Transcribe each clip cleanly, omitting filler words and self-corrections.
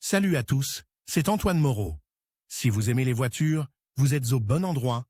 Salut à tous, c'est Antoine Moreau. Si vous aimez les voitures, vous êtes au bon endroit.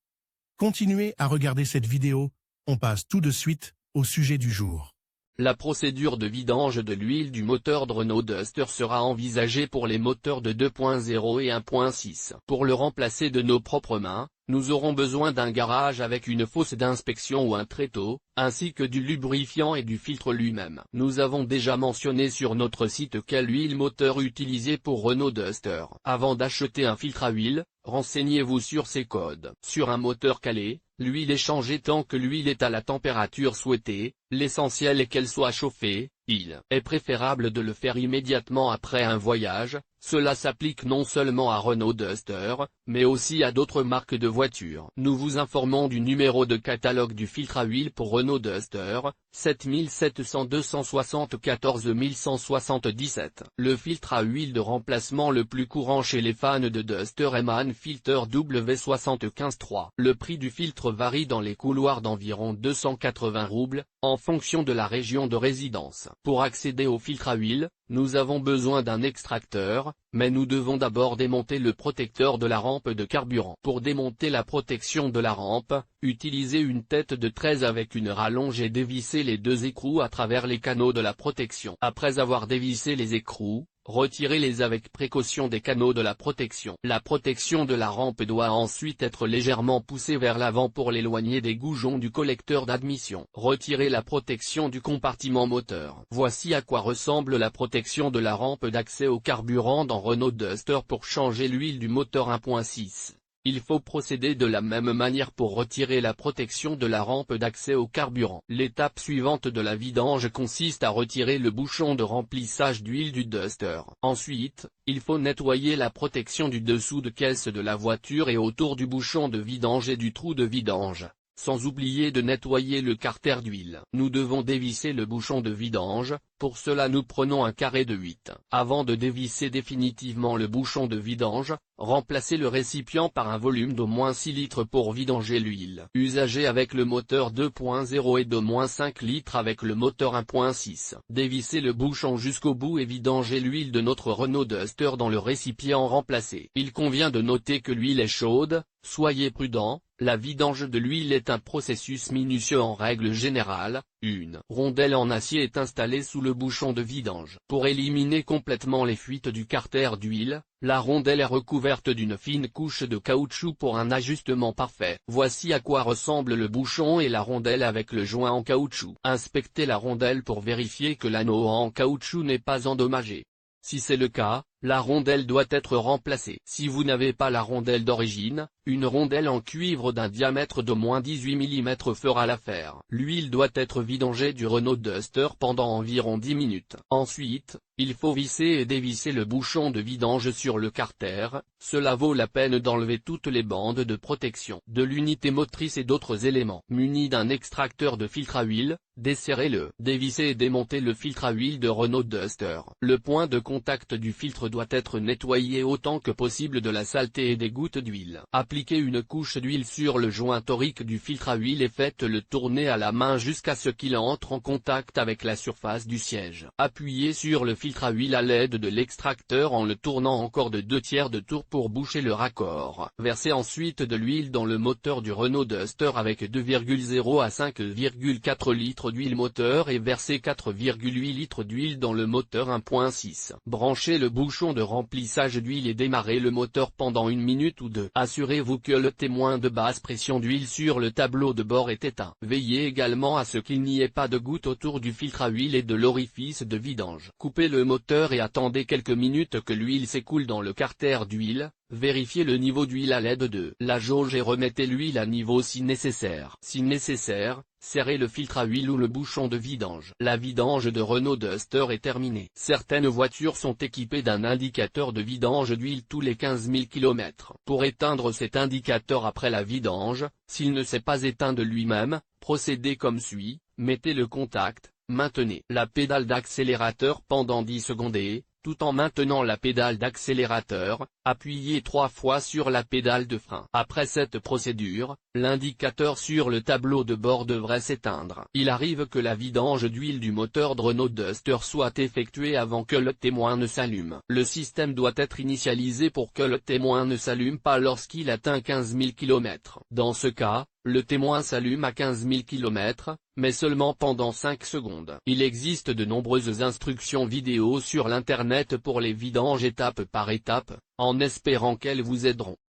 Continuez à regarder cette vidéo, on passe tout de suite au sujet du jour. La procédure de vidange de l'huile du moteur de Renault Duster sera envisagée pour les moteurs de 2.0 et 1.6. Pour le remplacer de nos propres mains, nous aurons besoin d'un garage avec une fosse d'inspection ou un tréteau, ainsi que du lubrifiant et du filtre lui-même. Nous avons déjà mentionné sur notre site quelle huile moteur utiliser pour Renault Duster. Avant d'acheter un filtre à huile, renseignez-vous sur ses codes. Sur un moteur calé, l'huile est changée tant que l'huile est à la température souhaitée, l'essentiel est qu'elle soit chauffée. Il est préférable de le faire immédiatement après un voyage. Cela s'applique non seulement à Renault Duster, mais aussi à d'autres marques de voitures. Nous vous informons du numéro de catalogue du filtre à huile pour Renault Duster, 7700 274 1177. Le filtre à huile de remplacement le plus courant chez les fans de Duster est Man Filter W753. Le prix du filtre varie dans les couloirs d'environ 280 roubles, en fonction de la région de résidence. Pour accéder au filtre à huile, nous avons besoin d'un extracteur, mais nous devons d'abord démonter le protecteur de la rampe de carburant. Pour démonter la protection de la rampe, utilisez une tête de 13 avec une rallonge et dévissez les deux écrous à travers les canaux de la protection. Après avoir dévissé les écrous, retirez-les avec précaution des canaux de la protection. La protection de la rampe doit ensuite être légèrement poussée vers l'avant pour l'éloigner des goujons du collecteur d'admission. Retirez la protection du compartiment moteur. Voici à quoi ressemble la protection de la rampe d'accès au carburant dans Renault Duster pour changer l'huile du moteur 1.6. Il faut procéder de la même manière pour retirer la protection de la rampe d'accès au carburant. L'étape suivante de la vidange consiste à retirer le bouchon de remplissage d'huile du Duster. Ensuite, il faut nettoyer la protection du dessous de caisse de la voiture et autour du bouchon de vidange et du trou de vidange. Sans oublier de nettoyer le carter d'huile. Nous devons dévisser le bouchon de vidange, pour cela nous prenons un carré de 8. Avant de dévisser définitivement le bouchon de vidange, remplacez le récipient par un volume d'au moins 6 litres pour vidanger l'huile usagée avec le moteur 2.0 et d'au moins 5 litres avec le moteur 1.6. Dévissez le bouchon jusqu'au bout et vidangez l'huile de notre Renault Duster dans le récipient remplacé. Il convient de noter que l'huile est chaude, soyez prudent. La vidange de l'huile est un processus minutieux en règle générale. Une rondelle en acier est installée sous le bouchon de vidange. Pour éliminer complètement les fuites du carter d'huile, la rondelle est recouverte d'une fine couche de caoutchouc pour un ajustement parfait. Voici à quoi ressemble le bouchon et la rondelle avec le joint en caoutchouc. Inspectez la rondelle pour vérifier que l'anneau en caoutchouc n'est pas endommagé. Si c'est le cas, la rondelle doit être remplacée. Si vous n'avez pas la rondelle d'origine, une rondelle en cuivre d'un diamètre d'au moins 18 mm fera l'affaire. L'huile doit être vidangée du Renault Duster pendant environ 10 minutes. Ensuite, il faut visser et dévisser le bouchon de vidange sur le carter. Cela vaut la peine d'enlever toutes les bandes de protection de l'unité motrice et d'autres éléments. Muni d'un extracteur de filtre à huile, desserrez-le. Dévissez et démontez le filtre à huile de Renault Duster. Le point de contact du filtre doit être nettoyé autant que possible de la saleté et des gouttes d'huile. Appliquez une couche d'huile sur le joint torique du filtre à huile et faites-le tourner à la main jusqu'à ce qu'il entre en contact avec la surface du siège. Appuyez sur le filtre à huile à l'aide de l'extracteur en le tournant encore de 2/3 de tour pour boucher le raccord. Versez ensuite de l'huile dans le moteur du Renault Duster avec 2,0 à 5,4 litres d'huile moteur et versez 4,8 litres d'huile dans le moteur 1.6. Branchez le bouchon de remplissage d'huile et démarrez le moteur pendant 1 minute ou 2. Assurez-vous que le témoin de basse pression d'huile sur le tableau de bord est éteint. Veillez également à ce qu'il n'y ait pas de gouttes autour du filtre à huile et de l'orifice de vidange. Coupez le moteur et attendez quelques minutes que l'huile s'écoule dans le carter d'huile. Vérifiez le niveau d'huile à l'aide de la jauge et remettez l'huile à niveau si nécessaire. Si nécessaire, serrez le filtre à huile ou le bouchon de vidange. La vidange de Renault Duster est terminée. Certaines voitures sont équipées d'un indicateur de vidange d'huile tous les 15 000 km. Pour éteindre cet indicateur après la vidange, s'il ne s'est pas éteint de lui-même, procédez comme suit. Mettez le contact, maintenez la pédale d'accélérateur pendant 10 secondes et, tout en maintenant la pédale d'accélérateur, appuyez 3 fois sur la pédale de frein. Après cette procédure, l'indicateur sur le tableau de bord devrait s'éteindre. Il arrive que la vidange d'huile du moteur de Renault Duster soit effectuée avant que le témoin ne s'allume. Le système doit être initialisé pour que le témoin ne s'allume pas lorsqu'il atteint 15 000 km. Dans ce cas, le témoin s'allume à 15 000 km, mais seulement pendant 5 secondes. Il existe de nombreuses instructions vidéo sur l'internet pour les vidanges étape par étape, en espérant qu'elles vous aideront.